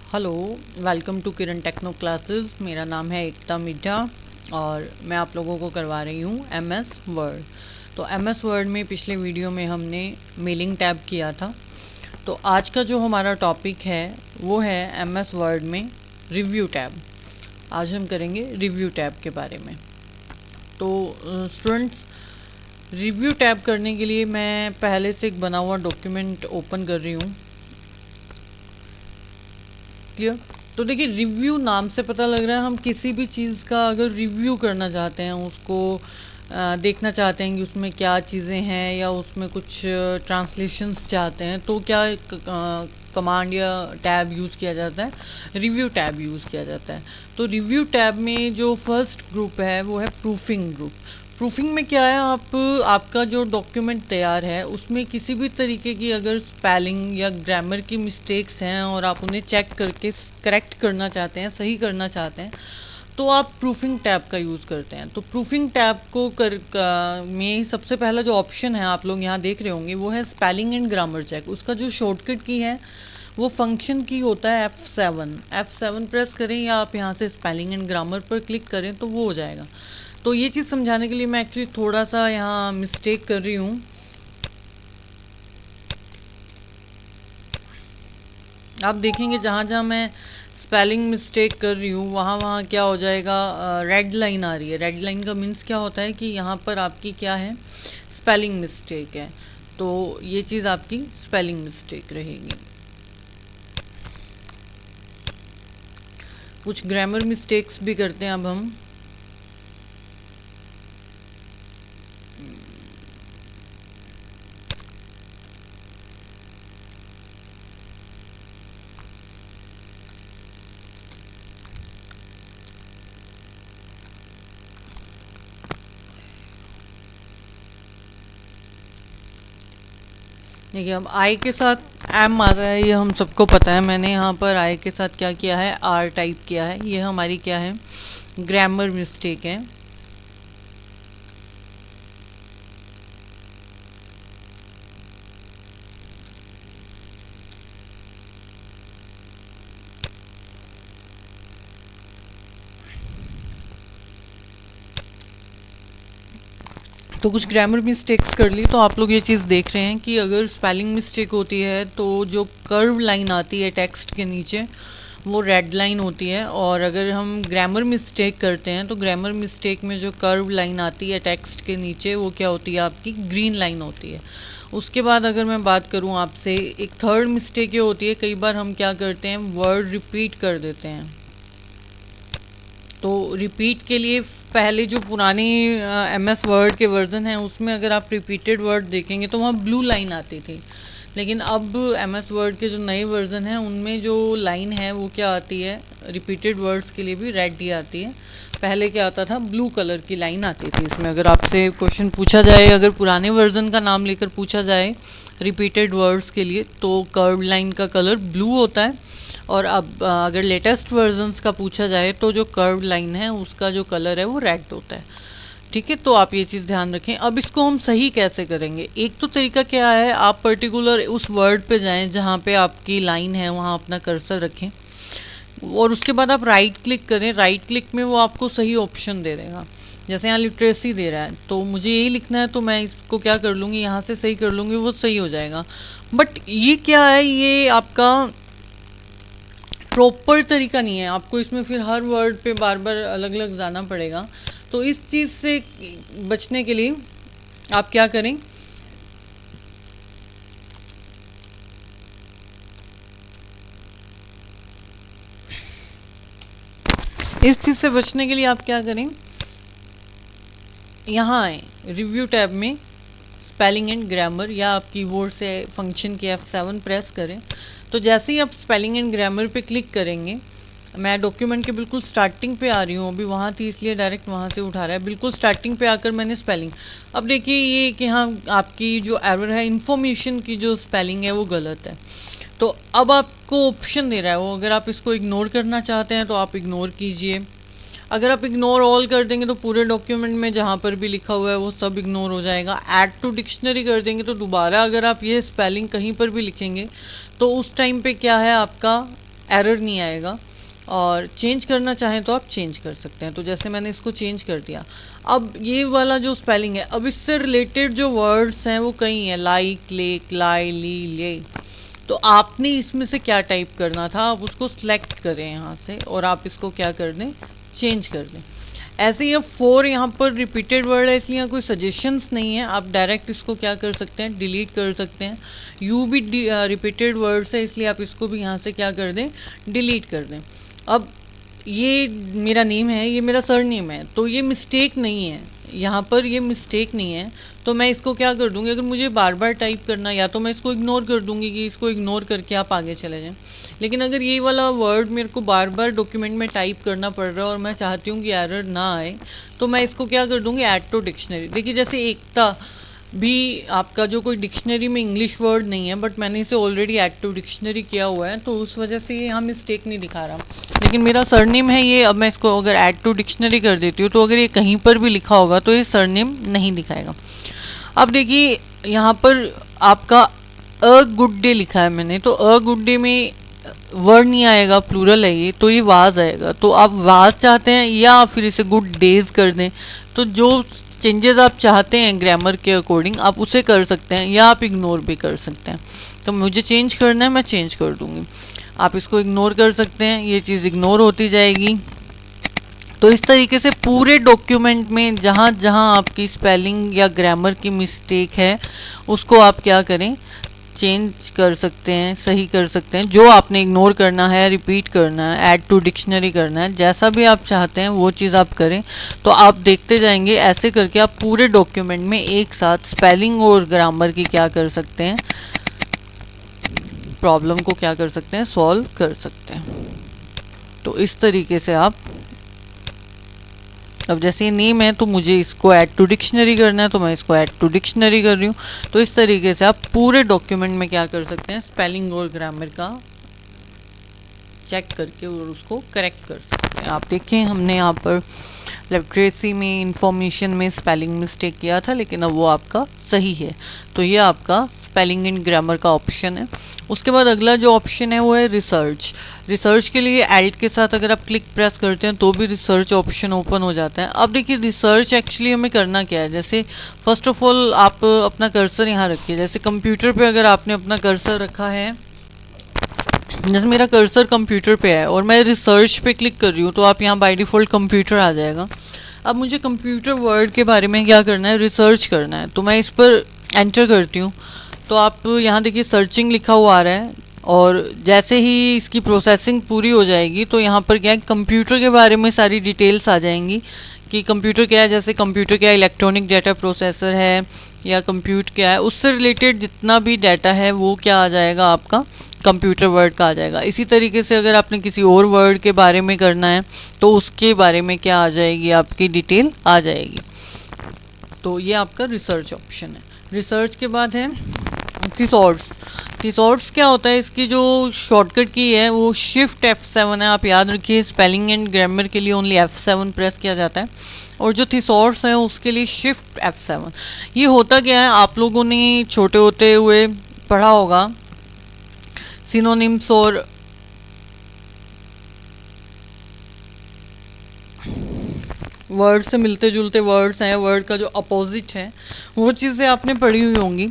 Hello, welcome to Kiran techno classes. मेरा नाम है एकता मिड्ढा और मैं आप लोगों को करवा रही हूँ एमएस वर्ड। तो एमएस वर्ड में पिछले वीडियो में हमने मेलिंग टैब किया था। तो आज का जो हमारा टॉपिक है वो है एमएस वर्ड में रिव्यू टैब। आज हम करेंगे रिव्यू टैब के बारे में। तो स्टूडेंट्स, रिव्यू टैब करने के लिए मैं पहले से एक बना हुआ डॉक्यूमेंट ओपन कर रही हूँ। क्लियर? तो देखिए, रिव्यू नाम से पता लग रहा है हम किसी भी चीज़ का अगर रिव्यू करना चाहते हैं, उसको देखना चाहते हैं कि उसमें क्या चीज़ें हैं या उसमें कुछ ट्रांसलेशंस चाहते हैं, तो क्या कमांड या टैब यूज़ किया जाता है, रिव्यू टैब यूज़ किया जाता है। तो रिव्यू टैब में जो फर्स्ट ग्रुप है वो है प्रूफिंग ग्रुप। प्रूफिंग में क्या है, आपका जो डॉक्यूमेंट तैयार है उसमें किसी भी तरीके की अगर स्पेलिंग या ग्रामर की मिस्टेक्स हैं और आप उन्हें चेक करके करेक्ट करना चाहते हैं, सही करना चाहते हैं, तो आप प्रूफिंग टैब का यूज़ करते हैं। तो प्रूफिंग टैब में सबसे पहला जो ऑप्शन है आप लोग यहाँ देख रहे होंगे वो है स्पेलिंग एंड ग्रामर चेक। उसका जो शॉर्टकट की है वो फंक्शन की होता है F7 प्रेस करें या आप यहाँ से स्पेलिंग एंड ग्रामर पर क्लिक करें तो वो हो जाएगा। तो ये चीज़ समझाने के लिए मैं एक्चुअली थोड़ा सा यहाँ मिस्टेक कर रही हूँ। आप देखेंगे जहाँ जहाँ मैं स्पेलिंग मिस्टेक कर रही हूँ वहाँ वहाँ क्या हो जाएगा, रेड लाइन आ रही है। रेड लाइन का मीन्स क्या होता है कि यहाँ पर आपकी क्या है, स्पेलिंग मिस्टेक है। तो ये चीज़ आपकी स्पेलिंग मिस्टेक रहेगी। कुछ ग्रामर मिस्टेक्स भी करते हैं अब हम। देखिए, अब आई के साथ एम आता है, ये हम सबको पता है। मैंने यहाँ पर आई के साथ क्या किया है, आर टाइप किया है। ये हमारी क्या है, ग्रामर मिस्टेक है। तो कुछ ग्रामर मिस्टेक्स कर ली। तो आप लोग ये चीज़ देख रहे हैं कि अगर स्पेलिंग मिस्टेक होती है तो जो कर्व लाइन आती है टेक्स्ट के नीचे वो रेड लाइन होती है, और अगर हम ग्रामर मिस्टेक करते हैं तो ग्रामर मिस्टेक में जो कर्व लाइन आती है टेक्स्ट के नीचे वो क्या होती है, आपकी ग्रीन लाइन होती है। उसके बाद अगर मैं बात करूं आपसे, एक थर्ड मिस्टेक ये होती है, कई बार हम क्या करते हैं, वर्ड रिपीट कर देते हैं। तो रिपीट के लिए पहले जो पुराने एमएस वर्ड के वर्जन हैं उसमें अगर आप रिपीटेड वर्ड देखेंगे तो वहाँ ब्लू लाइन आती थी, लेकिन अब एमएस वर्ड के जो नए वर्जन हैं उनमें जो लाइन है वो क्या आती है, रिपीटेड वर्ड्स के लिए भी रेड ही आती है। पहले क्या आता था, ब्लू कलर की लाइन आती थी इसमें। अगर आपसे क्वेश्चन पूछा जाए, अगर पुराने वर्जन का नाम लेकर पूछा जाए रिपीटेड वर्ड्स के लिए, तो कर्व लाइन का कलर ब्लू होता है। और अब अगर लेटेस्ट वर्जन्स का पूछा जाए तो जो कर्व लाइन है उसका जो कलर है वो रेड होता है। ठीक है, तो आप ये चीज़ ध्यान रखें। अब इसको हम सही कैसे करेंगे, एक तो तरीका क्या है, आप पर्टिकुलर उस वर्ड पे जाएं जहाँ पे आपकी लाइन है, वहाँ अपना कर्सर रखें और उसके बाद आप राइट क्लिक करें। राइट क्लिक में वो आपको सही ऑप्शन दे देगा। जैसे यहाँ लिटरेसी दे रहा है तो मुझे यही लिखना है, तो मैं इसको क्या कर लूँगी, यहाँ से सही कर लूँगी, वो सही हो जाएगा। बट ये क्या है, ये आपका प्रॉपर तरीका नहीं है। आपको इसमें फिर हर वर्ड पे बार बार अलग अलग जाना पड़ेगा। तो इस चीज़ से बचने के लिए आप क्या करें, इस चीज़ से बचने के लिए आप क्या करें, यहाँ आए रिव्यू टैब में स्पेलिंग एंड ग्रामर, या आप कीबोर्ड से फंक्शन की F7 प्रेस करें। तो जैसे ही आप स्पेलिंग एंड ग्रामर पे क्लिक करेंगे, मैं डॉक्यूमेंट के बिल्कुल स्टार्टिंग पे आ रही हूँ, अभी वहाँ थी इसलिए डायरेक्ट वहाँ से उठा रहा है। बिल्कुल स्टार्टिंग पे आकर मैंने स्पेलिंग, अब देखिए ये कि हाँ आपकी जो एरर है, इन्फॉर्मेशन की जो स्पेलिंग है वो गलत है। तो अब आपको ऑप्शन दे रहा है वो, अगर आप इसको इग्नोर करना चाहते हैं तो आप इग्नोर कीजिए। अगर आप इग्नोर ऑल कर देंगे तो पूरे डॉक्यूमेंट में जहाँ पर भी लिखा हुआ है वो सब इग्नोर हो जाएगा। ऐड टू डिक्शनरी कर देंगे तो दोबारा अगर आप ये स्पेलिंग कहीं पर भी लिखेंगे तो उस टाइम पे क्या है, आपका एरर नहीं आएगा। और चेंज करना चाहें तो आप चेंज कर सकते हैं। तो जैसे मैंने इसको चेंज कर दिया। अब ये वाला जो स्पेलिंग है, अब इससे रिलेटेड जो वर्ड्स हैं वो कई हैं, लाइक, लेक, लाई, ली, ले। तो आपने इसमें से क्या टाइप करना था, आप उसको सिलेक्ट करें यहाँ से और आप इसको क्या कर दें, चेंज कर दें। ऐसे ये 4 यहाँ पर रिपीटेड वर्ड है, इसलिए यहाँ कोई सजेशंस नहीं है, आप डायरेक्ट इसको क्या कर सकते हैं, डिलीट कर सकते हैं। यू भी रिपीटेड वर्ड्स है, इसलिए आप इसको भी यहाँ से क्या कर दें, डिलीट कर दें। अब ये मेरा नेम है, ये मेरा सर नेम है, तो ये मिस्टेक नहीं है, यहाँ पर ये मिस्टेक नहीं है। तो मैं इसको क्या कर दूँगी, अगर मुझे बार बार टाइप करना, या तो मैं इसको इग्नोर कर दूँगी कि इसको इग्नोर करके आप आगे चले जाएं। लेकिन अगर ये वाला वर्ड मेरे को बार बार डॉक्यूमेंट में टाइप करना पड़ रहा है और मैं चाहती हूँ कि एरर ना आए, तो मैं इसको क्या कर दूँगी, ऐड टू डिक्शनरी। देखिए जैसे एकता भी आपका जो कोई डिक्शनरी में इंग्लिश वर्ड नहीं है, बट मैंने इसे ऑलरेडी ऐड टू डिक्शनरी किया हुआ है, तो उस वजह से ये यहाँ मिस्टेक नहीं दिखा रहा। लेकिन मेरा सरनेम है ये, अब मैं इसको अगर ऐड टू डिक्शनरी कर देती हूँ तो अगर ये कहीं पर भी लिखा होगा तो ये सरनेम नहीं दिखाएगा। अब देखिए यहाँ पर आपका अ गुड डे लिखा है मैंने, तो अ गुड डे में वर्ड नहीं आएगा, प्लूरल है ये, तो ये वाज आएगा। तो आप वाज चाहते हैं या फिर इसे गुड डेज कर दें, तो जो चेंजेस आप चाहते हैं ग्रामर के अकॉर्डिंग आप उसे कर सकते हैं, या आप इग्नोर भी कर सकते हैं। तो मुझे चेंज करना है, मैं चेंज कर दूंगी। आप इसको इग्नोर कर सकते हैं, ये चीज़ इग्नोर होती जाएगी। तो इस तरीके से पूरे डॉक्यूमेंट में जहाँ जहाँ आपकी स्पेलिंग या ग्रामर की मिस्टेक है उसको आप क्या करें, चेंज कर सकते हैं, सही कर सकते हैं। जो आपने इग्नोर करना है, रिपीट करना है, ऐड टू डिक्शनरी करना है, जैसा भी आप चाहते हैं वो चीज़ आप करें। तो आप देखते जाएंगे ऐसे करके आप पूरे डॉक्यूमेंट में एक साथ स्पेलिंग और ग्रामर की क्या कर सकते हैं, प्रॉब्लम को क्या कर सकते हैं, सॉल्व कर सकते हैं। तो इस तरीके से आप, अब जैसे ये नेम है तो मुझे इसको ऐड टू डिक्शनरी करना है, तो मैं इसको ऐड टू डिक्शनरी कर रही हूँ। तो इस तरीके से आप पूरे डॉक्यूमेंट में क्या कर सकते हैं, स्पेलिंग और ग्रामर का चेक करके और उसको करेक्ट कर सकते हैं। आप देखें हमने यहाँ पर लिटरेसी में, इंफॉर्मेशन में स्पेलिंग मिस्टेक किया था, लेकिन अब वो आपका सही है। तो ये आपका स्पेलिंग एंड ग्रामर का ऑप्शन है। उसके बाद अगला जो ऑप्शन है वो है रिसर्च। रिसर्च के लिए एल्ट के साथ अगर आप क्लिक प्रेस करते हैं तो भी रिसर्च ऑप्शन ओपन हो जाता है। अब देखिए रिसर्च एक्चुअली हमें करना क्या है, जैसे फर्स्ट ऑफ ऑल आप अपना कर्सर यहाँ रखिए। जैसे कंप्यूटर पे अगर आपने अपना कर्सर रखा है, जैसे मेरा कर्सर कंप्यूटर पे है और मैं रिसर्च पे क्लिक कर रही हूँ, तो आप यहाँ बाय डिफ़ॉल्ट कंप्यूटर आ जाएगा। अब मुझे कंप्यूटर वर्ड के बारे में क्या करना है, रिसर्च करना है, तो मैं इस पर एंटर करती हूँ। तो आप यहाँ देखिए सर्चिंग लिखा हुआ आ रहा है, और जैसे ही इसकी प्रोसेसिंग पूरी हो जाएगी तो यहाँ पर क्या है, कंप्यूटर के बारे में सारी डिटेल्स आ जाएंगी कि कंप्यूटर क्या है। जैसे कंप्यूटर क्या है, इलेक्ट्रॉनिक डाटा प्रोसेसर है या कंप्यूटर क्या है, उससे रिलेटेड जितना भी डाटा है वो क्या आ जाएगा, आपका कंप्यूटर वर्ड का आ जाएगा। इसी तरीके से अगर आपने किसी और वर्ड के बारे में करना है तो उसके बारे में क्या आ जाएगी, आपकी डिटेल आ जाएगी। तो ये आपका रिसर्च ऑप्शन है। रिसर्च के बाद है थिसॉर्स। थिसॉर्स क्या होता है, इसकी जो शॉर्टकट की है वो शिफ्ट F7 है। आप याद रखिए स्पेलिंग एंड ग्रामर के लिए ओनली F7 प्रेस किया जाता है, और जो थिसॉर्स है उसके लिए शिफ्ट F7। ये होता क्या है, आप लोगों ने छोटे होते हुए पढ़ा होगा, सिनोनिम्स और वर्ड से मिलते जुलते वर्ड्स हैं, वर्ड का जो अपोजिट है वो चीज़ें आपने पढ़ी हुई होंगी।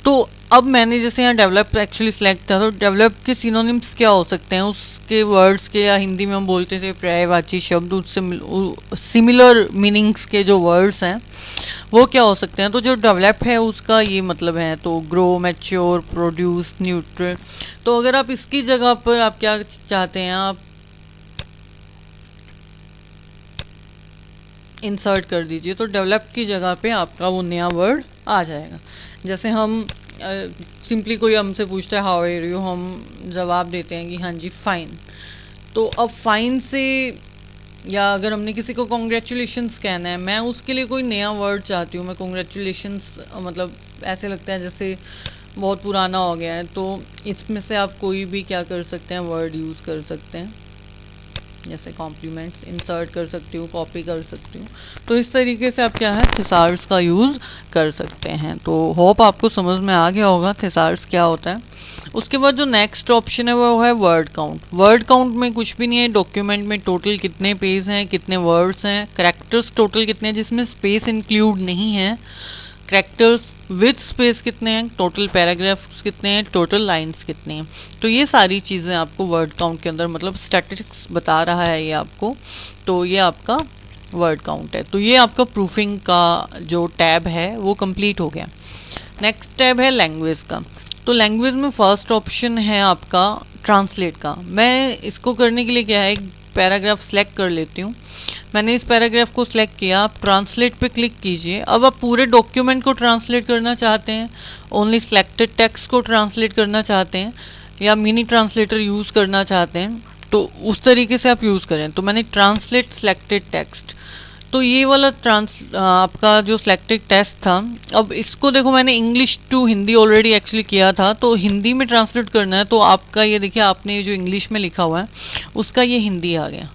तो अब मैंने जैसे यहाँ डेवलप एक्चुअली सिलेक्ट था, तो डेवलप के सिनोनिम्स क्या हो सकते हैं, उसके वर्ड्स के, या हिंदी में हम बोलते थे पर्यायवाची शब्द, उससे सिमिलर मीनिंग्स के जो वर्ड्स हैं वो क्या हो सकते हैं। तो जो डेवलप है उसका ये मतलब है, तो ग्रो, मैच्योर, प्रोड्यूस, न्यूट्रल। तो अगर आप इसकी जगह पर आप क्या चाहते हैं, आप इंसर्ट कर दीजिए, तो डेवलप की जगह पे आपका वो नया वर्ड आ जाएगा। जैसे हम सिंपली कोई हमसे पूछता है हाउ आर यू, हम जवाब देते हैं कि हाँ जी फाइन। तो अब फाइन से, या अगर हमने किसी को कॉन्ग्रेचुलेशंस कहना है, मैं उसके लिए कोई नया वर्ड चाहती हूँ, मैं कॉन्ग्रेचुलेशंस मतलब ऐसे लगता है जैसे बहुत पुराना हो गया है, तो इसमें से आप कोई भी क्या कर सकते हैं, वर्ड यूज़ कर सकते हैं। जैसे कॉम्प्लीमेंट्स इंसर्ट कर सकती हूँ, कॉपी कर सकती हूँ। तो इस तरीके से आप क्या है थिसार्स का यूज़ कर सकते हैं। तो होप आपको समझ में आ गया होगा थिसार्स क्या होता है। उसके बाद जो नेक्स्ट ऑप्शन है वो है वर्ड काउंट। वर्ड काउंट में कुछ भी नहीं है, डॉक्यूमेंट में टोटल कितने पेज हैं, कितने वर्ड्स हैं, कैरेक्टर्स टोटल कितने हैं जिसमें स्पेस इंक्लूड नहीं है, कैरेक्टर्स विद स्पेस कितने हैं, टोटल पैराग्राफ्स कितने हैं, टोटल लाइंस कितनी हैं। तो ये सारी चीज़ें आपको वर्ड काउंट के अंदर मतलब स्टैटिस्टिक्स बता रहा है ये आपको। तो ये आपका वर्ड काउंट है। तो ये आपका प्रूफिंग का जो टैब है वो कंप्लीट हो गया। नेक्स्ट टैब है लैंग्वेज का। तो लैंग्वेज में फर्स्ट ऑप्शन है आपका ट्रांसलेट का। मैं इसको करने के लिए क्या है, एक पैराग्राफ सेलेक्ट कर लेती हूँ। मैंने इस पैराग्राफ को सिलेक्ट किया, आप ट्रांसलेट पे क्लिक कीजिए। अब आप पूरे डॉक्यूमेंट को ट्रांसलेट करना चाहते हैं, ओनली सिलेक्टेड टेक्स्ट को ट्रांसलेट करना चाहते हैं, या मिनी ट्रांसलेटर यूज़ करना चाहते हैं, तो उस तरीके से आप यूज़ करें। तो मैंने ट्रांसलेट सिलेक्टेड टेक्स्ट, तो ये वाला आपका जो सिलेक्टेड टेक्स्ट था, अब इसको देखो मैंने English to Hindi already actually किया था, तो हिंदी में ट्रांसलेट करना है। तो आपका ये देखिए, आपने जो इंग्लिश में लिखा हुआ है उसका ये हिंदी आ गया।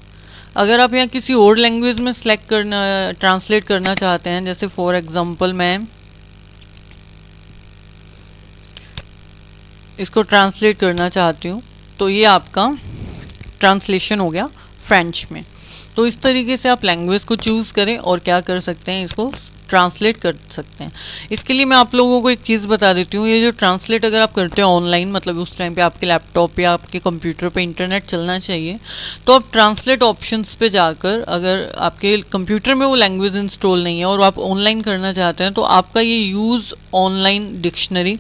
अगर आप यहाँ किसी और लैंग्वेज में सेलेक्ट करना ट्रांसलेट करना चाहते हैं, जैसे फॉर एग्जांपल मैं इसको ट्रांसलेट करना चाहती हूँ, तो ये आपका ट्रांसलेशन हो गया फ्रेंच में। तो इस तरीके से आप लैंग्वेज को चूज़ करें और क्या कर सकते हैं, इसको ट्रांसलेट कर सकते हैं। इसके लिए मैं आप लोगों को एक चीज़ बता देती हूँ, ये जो ट्रांसलेट अगर आप करते हैं ऑनलाइन, मतलब उस टाइम पे आपके लैपटॉप या आपके कंप्यूटर पे इंटरनेट चलना चाहिए, तो आप ट्रांसलेट ऑप्शंस पे जाकर, अगर आपके कंप्यूटर में वो लैंग्वेज इंस्टॉल नहीं है और आप ऑनलाइन करना चाहते हैं, तो आपका ये यूज़ ऑनलाइन डिक्शनरी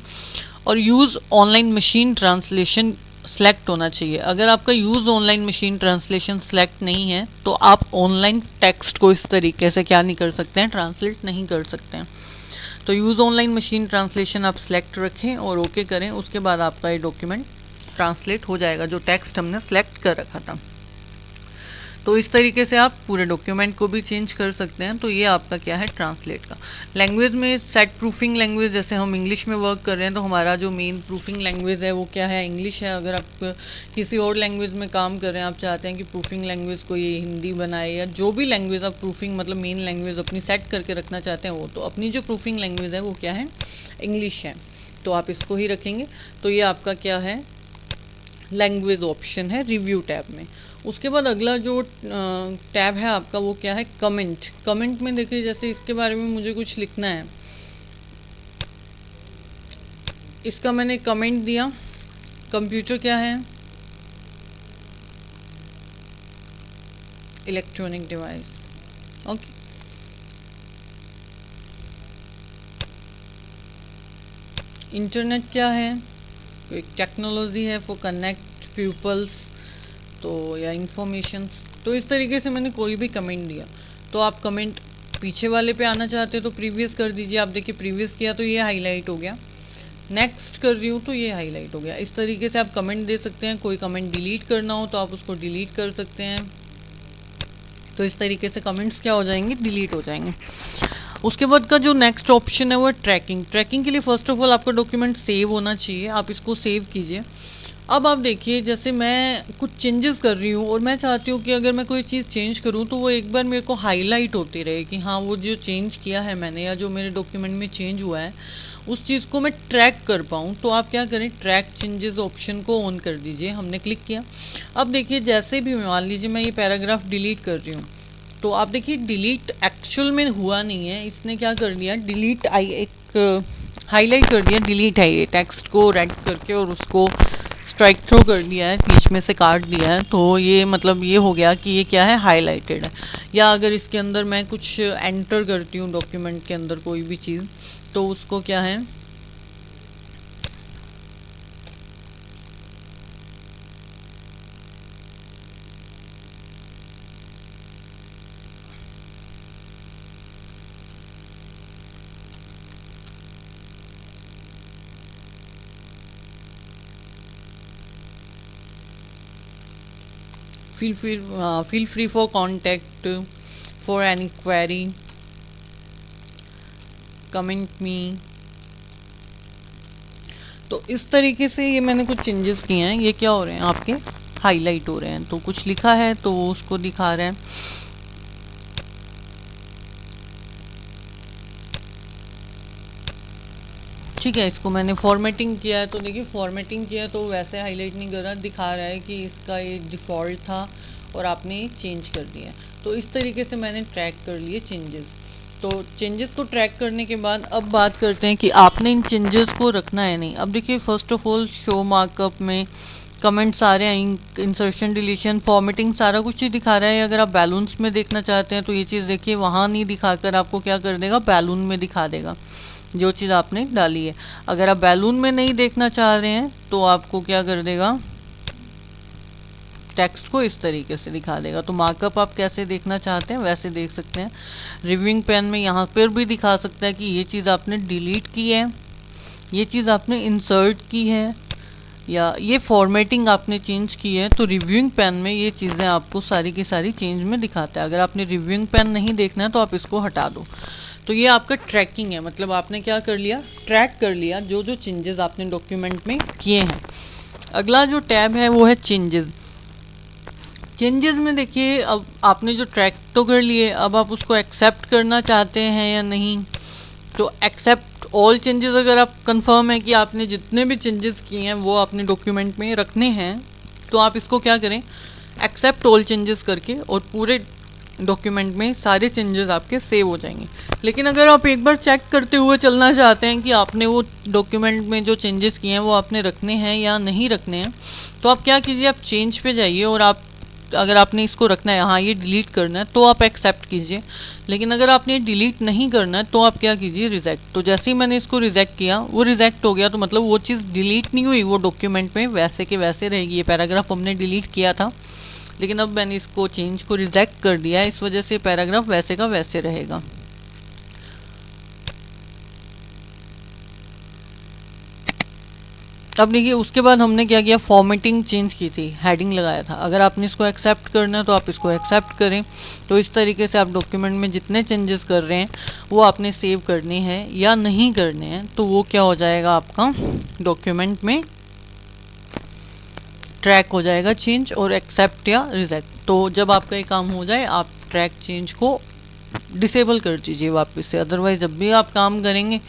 और use online machine translation select होना चाहिए। अगर आपका use online machine translation select नहीं है, तो आप ऑनलाइन टेक्स्ट को इस तरीके से क्या नहीं कर सकते हैं, ट्रांसलेट नहीं कर सकते हैं। तो यूज़ ऑनलाइन मशीन ट्रांसलेशन आप सेलेक्ट रखें और ओके करें, उसके बाद आपका ये डॉक्यूमेंट ट्रांसलेट हो जाएगा, जो टेक्स्ट हमने सेलेक्ट कर रखा था। तो इस तरीके से आप पूरे डॉक्यूमेंट को भी चेंज कर सकते हैं। तो ये आपका क्या है, ट्रांसलेट का। लैंग्वेज में सेट प्रूफिंग लैंग्वेज, जैसे हम इंग्लिश में वर्क कर रहे हैं, तो हमारा जो मेन प्रूफिंग लैंग्वेज है वो क्या है, इंग्लिश है। अगर आप किसी और लैंग्वेज में काम कर रहे हैं, आप चाहते हैं कि प्रूफिंग लैंग्वेज को ये हिंदी बनाए, या जो भी लैंग्वेज आप प्रूफिंग मतलब मेन लैंग्वेज अपनी सेट करके रखना चाहते हैं, वो तो अपनी जो प्रूफिंग लैंग्वेज है वो क्या है, इंग्लिश है। तो आप इसको ही रखेंगे। तो ये आपका क्या है, लैंग्वेज ऑप्शन है रिव्यू टैब में। उसके बाद अगला जो टैब है आपका वो क्या है, कमेंट। कमेंट में देखिए, जैसे इसके बारे में मुझे कुछ लिखना है, इसका मैंने कमेंट दिया। कंप्यूटर क्या है, इलेक्ट्रॉनिक डिवाइस, ओके। इंटरनेट क्या है, कोई टेक्नोलॉजी है फॉर कनेक्ट पीपल्स, तो या इंफॉर्मेशंस। तो इस तरीके से मैंने कोई भी कमेंट दिया। तो आप कमेंट पीछे वाले पे आना चाहते हो तो प्रीवियस कर दीजिए। आप देखिए प्रीवियस किया तो ये हाईलाइट हो गया, नेक्स्ट कर रही हूँ तो ये हाईलाइट हो गया। इस तरीके से आप कमेंट दे सकते हैं। कोई कमेंट डिलीट करना हो तो आप उसको डिलीट कर सकते हैं। तो इस तरीके से कमेंट्स क्या हो जाएंगे, डिलीट हो जाएंगे। उसके बाद का जो नेक्स्ट ऑप्शन है वो है ट्रैकिंग। ट्रैकिंग के लिए फर्स्ट ऑफ ऑल आपका डॉक्यूमेंट सेव होना चाहिए, आप इसको सेव कीजिए। अब आप देखिए, जैसे मैं कुछ चेंजेस कर रही हूँ और मैं चाहती हूँ कि अगर मैं कोई चीज़ चेंज करूँ तो वो एक बार मेरे को हाईलाइट होती रहे कि हाँ वो जो चेंज किया है मैंने, या जो मेरे डॉक्यूमेंट में चेंज हुआ है उस चीज़ को मैं ट्रैक कर पाऊँ। तो आप क्या करें, ट्रैक चेंजेस ऑप्शन को ऑन कर दीजिए। हमने क्लिक किया। अब देखिए, जैसे भी मान लीजिए मैं ये पैराग्राफ डिलीट कर रही हूँ, तो आप देखिए डिलीट एक्चुअल में हुआ नहीं है, इसने क्या कर दिया, डिलीट आई एक हाईलाइट कर दिया, डिलीट है ये टेक्स्ट को रेड करके और उसको स्ट्राइक थ्रू कर दिया है, बीच में से काट दिया है। तो ये मतलब ये हो गया कि ये क्या है, हाईलाइटेड है। या अगर इसके अंदर मैं कुछ एंटर करती हूँ डॉक्यूमेंट के अंदर कोई भी चीज़, तो उसको क्या है, feel free for contact for any query, comment me। तो इस तरीके से ये मैंने कुछ चेंजेस किए हैं। ये क्या हो रहे हैं आपके, हाईलाइट हो रहे हैं। तो कुछ लिखा है तो उसको दिखा रहे हैं। ठीक है, इसको मैंने फॉर्मेटिंग किया है तो देखिए फॉर्मेटिंग किया है तो वैसे हाईलाइट नहीं कर रहा, दिखा रहा है कि इसका ये डिफ़ॉल्ट था और आपने चेंज कर दिया। तो इस तरीके से मैंने ट्रैक कर लिए चेंजेस। तो चेंजेस को ट्रैक करने के बाद अब बात करते हैं कि आपने इन चेंजेस को रखना है नहीं। अब देखिए first of all show markup में कमेंट सारे हैं, इंसर्शन डिलीशन फॉर्मेटिंग सारा कुछ ही दिखा रहा है। अगर आप बैलून्स में देखना चाहते हैं तो ये चीज़ देखिए वहाँ नहीं दिखाकर आपको क्या कर देगा, बैलून में दिखा देगा जो चीज़ आपने डाली है। अगर आप बैलून में नहीं देखना चाह रहे हैं तो आपको क्या कर देगा, टेक्स्ट को इस तरीके से दिखा देगा। तो मार्कअप आप कैसे देखना चाहते हैं वैसे देख सकते हैं। रिव्यूइंग पेन में यहाँ पर भी दिखा सकता है कि ये चीज़ आपने डिलीट की है, ये चीज़ आपने इंसर्ट की है, या ये फॉर्मेटिंग आपने चेंज की है। तो रिव्यूइंग पेन में ये चीज़ें आपको सारी की सारी चेंज में दिखाता है। अगर आपने रिव्यूइंग पेन नहीं देखना है तो आप इसको हटा दो। तो ये आपका ट्रैकिंग है, मतलब आपने क्या कर लिया, ट्रैक कर लिया जो जो चेंजेस आपने डॉक्यूमेंट में किए हैं। अगला जो टैब है वो है चेंजेस। चेंजेस में देखिए अब आपने जो ट्रैक तो कर लिए, अब आप उसको एक्सेप्ट करना चाहते हैं या नहीं। तो एक्सेप्ट ऑल चेंजेस, अगर आप कंफर्म है कि आपने जितने भी चेंजेस किए हैं वो आपने डॉक्यूमेंट में रखने हैं तो आप इसको क्या करें, एक्सेप्ट ऑल चेंजेस करके, और पूरे डॉक्यूमेंट में सारे चेंजेस आपके सेव हो जाएंगे। लेकिन अगर आप एक बार चेक करते हुए चलना चाहते हैं कि आपने वो डॉक्यूमेंट में जो चेंजेस किए हैं वो आपने रखने हैं या नहीं रखने हैं, तो आप क्या कीजिए, आप चेंज पे जाइए और आप अगर आपने इसको रखना है, हाँ ये डिलीट करना है, तो आप एक्सेप्ट कीजिए। लेकिन अगर आपने डिलीट नहीं करना है तो आप क्या कीजिए, रिजेक्ट। तो जैसे ही मैंने इसको रिजेक्ट किया वो रिजेक्ट हो गया, तो मतलब वो चीज़ डिलीट नहीं हुई, वो डॉक्यूमेंट में वैसे के वैसे रहेगी। ये पैराग्राफ हमने डिलीट किया था लेकिन अब मैंने इसको चेंज को रिजेक्ट कर दिया है, इस वजह से पैराग्राफ वैसे का वैसे रहेगा। अब देखिए उसके बाद हमने क्या किया, फॉर्मेटिंग चेंज की थी, हेडिंग लगाया था। अगर आपने इसको एक्सेप्ट करना है तो आप इसको एक्सेप्ट करें। तो इस तरीके से आप डॉक्यूमेंट में जितने चेंजेस कर रहे हैं वो आपने सेव करने हैं या नहीं करने हैं, तो वो क्या हो जाएगा, आपका डॉक्यूमेंट में ट्रैक हो जाएगा चेंज, और एक्सेप्ट या रिजेक्ट। तो जब आपका ये काम हो जाए आप ट्रैक चेंज को डिसेबल कर दीजिए वापस से, अदरवाइज जब भी आप काम करेंगे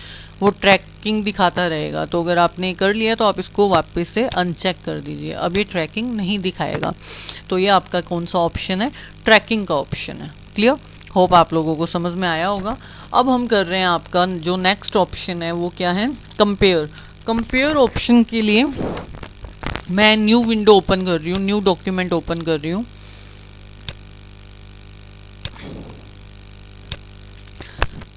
वो ट्रैकिंग दिखाता रहेगा। तो अगर आपने कर लिया तो आप इसको वापस से अनचेक कर दीजिए, अब ये ट्रैकिंग नहीं दिखाएगा। तो ये आपका कौन सा ऑप्शन है, ट्रैकिंग का ऑप्शन है। क्लियर, होप आप लोगों को समझ में आया होगा। अब हम कर रहे हैं आपका जो नेक्स्ट ऑप्शन है वो क्या है, कंपेयर। कंपेयर ऑप्शन के लिए मैं न्यू विंडो ओपन कर रही हूँ, न्यू डॉक्यूमेंट ओपन कर रही हूँ।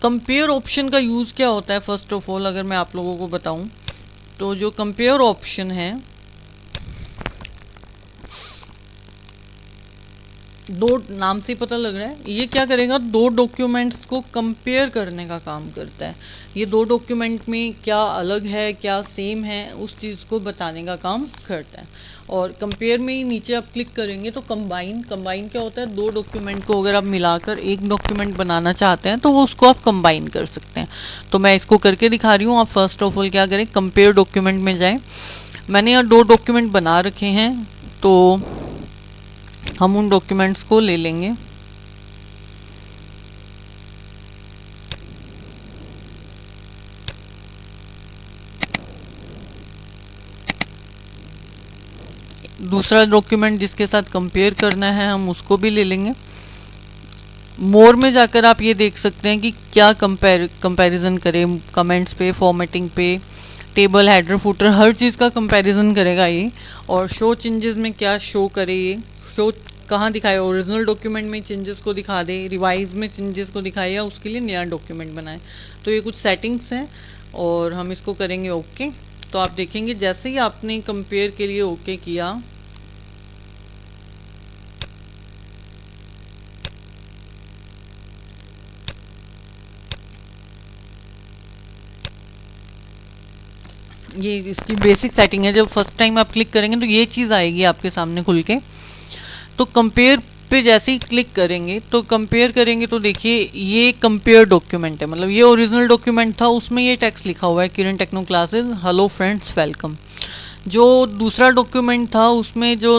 कंपेयर ऑप्शन का यूज़ क्या होता है, फर्स्ट ऑफ ऑल अगर मैं आप लोगों को बताऊं तो जो कंपेयर ऑप्शन है, दो नाम से पता लग रहा है ये क्या करेगा, दो डॉक्यूमेंट्स को कंपेयर करने का काम करता है। ये दो डॉक्यूमेंट में क्या अलग है क्या सेम है उस चीज़ को बताने का काम करता है। और कंपेयर में ही नीचे आप क्लिक करेंगे तो कंबाइन, कंबाइन क्या होता है, दो डॉक्यूमेंट को अगर आप मिलाकर एक डॉक्यूमेंट बनाना चाहते हैं तो वो उसको आप कंबाइन कर सकते हैं। तो मैं इसको करके दिखा रही हूँ। आप फर्स्ट ऑफ ऑल क्या करें, कंपेयर डॉक्यूमेंट में जाएं। मैंने यहाँ दो डॉक्यूमेंट बना रखे हैं तो हम उन डॉक्यूमेंट्स को ले लेंगे। दूसरा डॉक्यूमेंट जिसके साथ कंपेयर करना है हम उसको भी ले लेंगे। मोर में जाकर आप ये देख सकते हैं कि क्या कंपैरिजन करें, कमेंट्स पे, फॉर्मेटिंग पे, टेबल, हेडर, फुटर, हर चीज़ का कंपैरिजन करेगा ये। और शो चेंजेस में क्या शो करे, ये शो कहाँ दिखाए, ओरिजिनल डॉक्यूमेंट में चेंजेस को दिखा दे, रिवाइज में चेंजेस को दिखाए, या उसके लिए नया डॉक्यूमेंट बनाए। तो ये कुछ सेटिंग्स हैं और हम इसको करेंगे ओके। तो आप देखेंगे जैसे ही आपने कंपेयर के लिए ओके किया, ये इसकी बेसिक सेटिंग है। जब फर्स्ट टाइम आप क्लिक करेंगे तो ये चीज़ आएगी आपके सामने खुल के। तो कंपेयर पे जैसे ही क्लिक करेंगे तो कंपेयर करेंगे तो देखिए ये कंपेयर डॉक्यूमेंट है, मतलब ये ओरिजिनल डॉक्यूमेंट था उसमें ये टेक्स्ट लिखा हुआ है Kiran techno classes hello friends welcome. जो दूसरा डॉक्यूमेंट था उसमें जो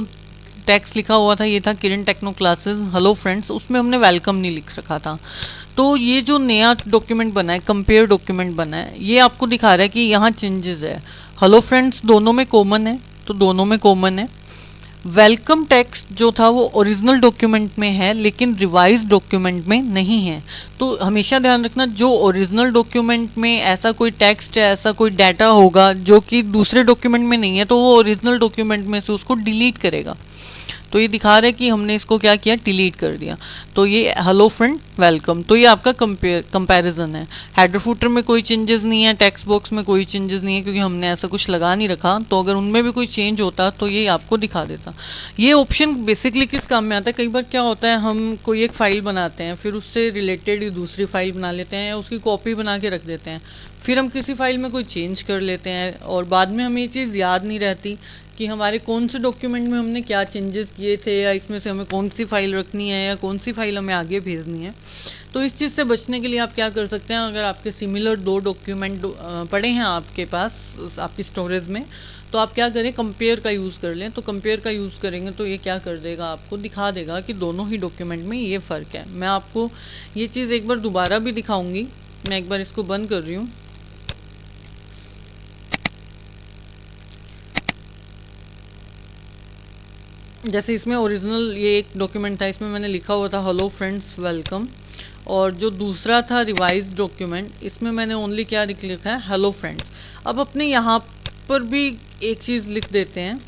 टेक्स्ट लिखा हुआ था ये था किरण टेक्नो क्लासेस हेलो फ्रेंड्स, उसमें हमने वेलकम नहीं लिख रखा था। तो ये जो नया डॉक्यूमेंट बना है, कंपेयर डॉक्यूमेंट बना है, ये आपको दिखा रहा है कि यहाँ चेंजेस है। हेलो फ्रेंड्स दोनों में कॉमन है, तो दोनों में कॉमन है। वेलकम टेक्स्ट जो था वो ओरिजिनल डॉक्यूमेंट में है लेकिन रिवाइज डॉक्यूमेंट में नहीं है। तो हमेशा ध्यान रखना, जो ओरिजिनल डॉक्यूमेंट में ऐसा कोई टेक्स्ट है, ऐसा कोई डाटा होगा जो कि दूसरे डॉक्यूमेंट में नहीं है, तो वो ओरिजिनल डॉक्यूमेंट में से उसको डिलीट करेगा। तो ये दिखा रहा है कि हमने इसको क्या किया, डिलीट कर दिया। तो ये हेलो फ्रेंड वेलकम, तो ये आपका कंपैरिजन है। हेडर फुटर में कोई चेंजेस नहीं है, टेक्स्ट बॉक्स में कोई चेंजेस नहीं है क्योंकि हमने ऐसा कुछ लगा नहीं रखा। तो अगर उनमें भी कोई चेंज होता तो ये आपको दिखा देता। ये ऑप्शन बेसिकली किस काम में आता है, कई बार क्या होता है हम कोई एक फ़ाइल बनाते हैं, फिर उससे रिलेटेड ही दूसरी फ़ाइल बना लेते हैं या उसकी कॉपी बना के रख देते हैं, फिर हम किसी फाइल में कोई चेंज कर लेते हैं और बाद में हमें ये चीज़ याद नहीं रहती कि हमारे कौन से डॉक्यूमेंट में हमने क्या चेंजेस किए थे, या इसमें से हमें कौन सी फ़ाइल रखनी है या कौन सी फ़ाइल हमें आगे भेजनी है। तो इस चीज़ से बचने के लिए आप क्या कर सकते हैं, अगर आपके सिमिलर दो डॉक्यूमेंट पड़े हैं आपके पास आपकी स्टोरेज में, तो आप क्या करें, कंपेयर का यूज़ कर लें। तो कंपेयर का यूज़ करेंगे तो ये क्या कर देगा, आपको दिखा देगा कि दोनों ही डॉक्यूमेंट में ये फ़र्क है। मैं आपको ये चीज़ एक बार दोबारा भी दिखाऊंगी। मैं एक बार इसको बंद कर रही हूँ। जैसे इसमें ओरिजिनल ये एक डॉक्यूमेंट था, इसमें मैंने लिखा हुआ था हेलो फ्रेंड्स वेलकम, और जो दूसरा था रिवाइज डॉक्यूमेंट, इसमें मैंने ओनली क्या लिखा है, हेलो फ्रेंड्स। अब अपने यहाँ पर भी एक चीज़ लिख देते हैं,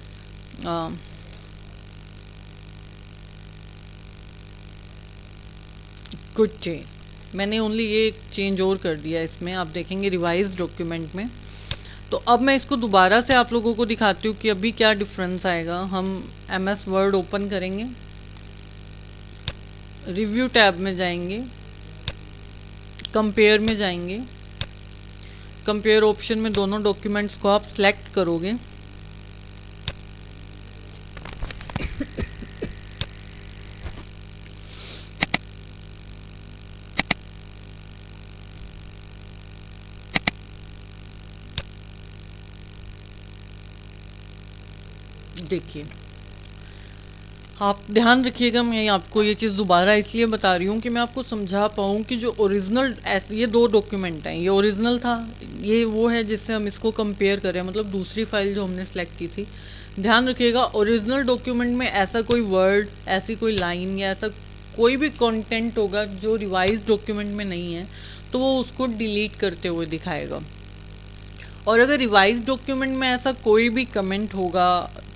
गुड डे। मैंने ओनली ये एक चेंज और कर दिया इसमें, आप देखेंगे रिवाइज डॉक्यूमेंट में। तो अब मैं इसको दोबारा से आप लोगों को दिखाती हूँ कि अभी क्या डिफरेंस आएगा। हम MS वर्ड ओपन करेंगे, रिव्यू टैब में जाएंगे, कंपेयर में जाएंगे, कंपेयर ऑप्शन में दोनों डॉक्यूमेंट्स को आप सेलेक्ट करोगे। देखिए आप ध्यान रखिएगा, मैं आपको ये चीज़ दोबारा इसलिए बता रही हूँ कि मैं आपको समझा पाऊँ कि जो ओरिजिनल ये दो डॉक्यूमेंट हैं, ये ओरिजिनल था, ये वो है जिससे हम इसको कंपेयर करें, मतलब दूसरी फाइल जो हमने सेलेक्ट की थी। ध्यान रखिएगा ओरिजिनल डॉक्यूमेंट में ऐसा कोई वर्ड, ऐसी कोई लाइन या ऐसा कोई भी कंटेंट होगा जो रिवाइज डॉक्यूमेंट में नहीं है, तो वो उसको डिलीट करते हुए दिखाएगा। और अगर रिवाइज डॉक्यूमेंट में ऐसा कोई भी कमेंट होगा,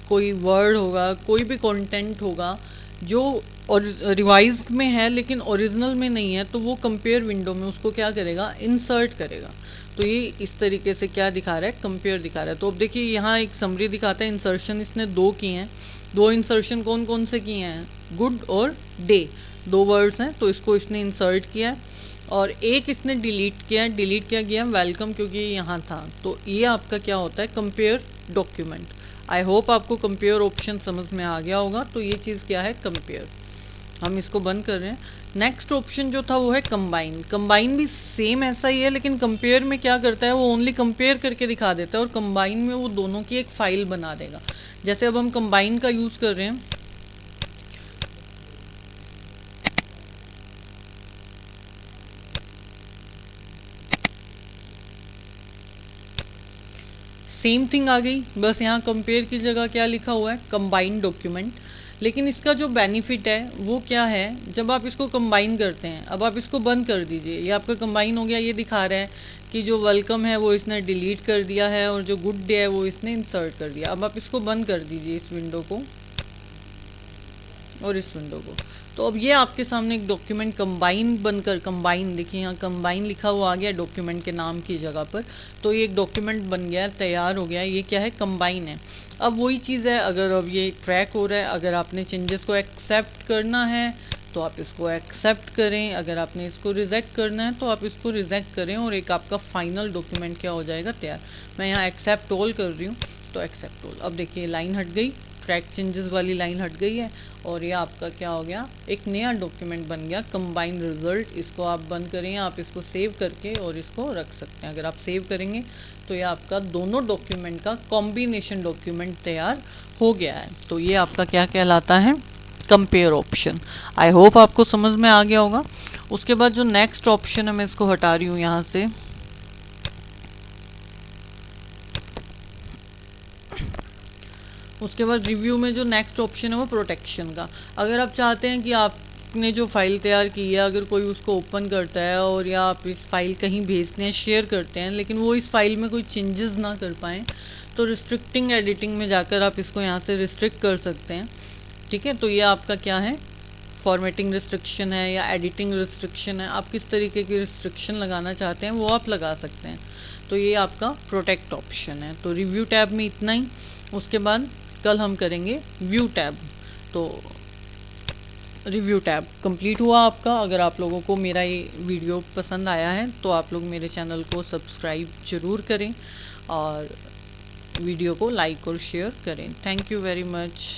कोई वर्ड होगा, कोई भी कंटेंट होगा जो और रिवाइज में है लेकिन ओरिजिनल में नहीं है, तो वो कंपेयर विंडो में उसको क्या करेगा, इंसर्ट करेगा। तो ये इस तरीके से क्या दिखा रहा है, कंपेयर दिखा रहा है। तो अब देखिए यहाँ एक समरी दिखाता है, इंसर्शन इसने दो किए हैं। दो इंसर्शन कौन कौन से किए हैं, गुड और डे, दो वर्ड्स हैं, तो इसको इसने इंसर्ट किया है। और एक इसने डिलीट किया है, डिलीट क्या किया, वेलकम, क्योंकि ये यहाँ था। तो ये आपका क्या होता है, कंपेयर डॉक्यूमेंट। आई होप आपको कंपेयर ऑप्शन समझ में आ गया होगा। तो ये चीज़ क्या है, कंपेयर। हम इसको बंद कर रहे हैं। नेक्स्ट ऑप्शन जो था वो है कंबाइन। कंबाइन भी सेम ऐसा ही है, लेकिन कंपेयर में क्या करता है, वो ओनली कंपेयर करके दिखा देता है, और कंबाइन में वो दोनों की एक फाइल बना देगा। जैसे अब हम कंबाइन का यूज़ कर रहे हैं, सेम थिंग आ गई, बस यहाँ कंपेयर की जगह क्या लिखा हुआ है, कंबाइन डॉक्यूमेंट। लेकिन इसका जो बेनिफिट है वो क्या है, जब आप इसको कंबाइन करते हैं, अब आप इसको बंद कर दीजिए, ये आपका कंबाइन हो गया। ये दिखा रहा है कि जो वेलकम है वो इसने डिलीट कर दिया है और जो गुड डे है वो इसने इंसर्ट कर दिया। अब आप इसको बंद कर दीजिए, इस विंडो को और इस विंडो को। तो अब ये आपके सामने एक डॉक्यूमेंट कंबाइन बनकर, कंबाइन देखिए यहाँ कंबाइन लिखा हुआ आ गया डॉक्यूमेंट के नाम की जगह पर। तो ये एक डॉक्यूमेंट बन गया, तैयार हो गया। ये क्या है, कंबाइन है। अब वही चीज़ है, अगर अब ये ट्रैक हो रहा है, अगर आपने चेंजेस को एक्सेप्ट करना है तो आप इसको एक्सेप्ट करें, अगर आपने इसको रिजेक्ट करना है तो आप इसको रिजेक्ट करें, और एक आपका फाइनल डॉक्यूमेंट क्या हो जाएगा, तैयार। मैं यहाँ एक्सेप्ट ऑल कर रही हूँ, तो एक्सेप्ट ऑल। अब देखिए लाइन हट गई, क्रैक चेंजेस वाली लाइन हट गई है और ये आपका क्या हो गया, एक नया डॉक्यूमेंट बन गया कंबाइंड रिजल्ट। इसको आप बंद करें, आप इसको सेव करके और इसको रख सकते हैं। अगर आप सेव करेंगे तो ये आपका दोनों डॉक्यूमेंट का कॉम्बिनेशन डॉक्यूमेंट तैयार हो गया है। तो ये आपका क्या कहलाता है, कंपेयर ऑप्शन। आई होप आपको समझ में आ गया होगा। उसके बाद जो नेक्स्ट ऑप्शन है, मैं इसको हटा रही हूँ यहाँ से। उसके बाद रिव्यू में जो नेक्स्ट ऑप्शन है वो प्रोटेक्शन का। अगर आप चाहते हैं कि आपने जो फाइल तैयार की है, अगर कोई उसको ओपन करता है और या आप इस फाइल कहीं भेजते हैं, शेयर करते हैं, लेकिन वो इस फाइल में कोई चेंजेस ना कर पाएँ, तो रिस्ट्रिक्टिंग एडिटिंग में जाकर आप इसको यहाँ से रिस्ट्रिक्ट कर सकते हैं। ठीक है, तो ये आपका क्या है, फॉर्मेटिंग रिस्ट्रिक्शन है या एडिटिंग रिस्ट्रिक्शन है। आप किस तरीके की रिस्ट्रिक्शन लगाना चाहते हैं वो आप लगा सकते हैं। तो ये आपका प्रोटेक्ट ऑप्शन है। तो रिव्यू टैब में इतना ही। उसके बाद कल हम करेंगे व्यू टैब। तो रिव्यू टैब कंप्लीट हुआ आपका। अगर आप लोगों को मेरा ये वीडियो पसंद आया है तो आप लोग मेरे चैनल को सब्सक्राइब ज़रूर करें और वीडियो को लाइक और शेयर करें। Thank you very much.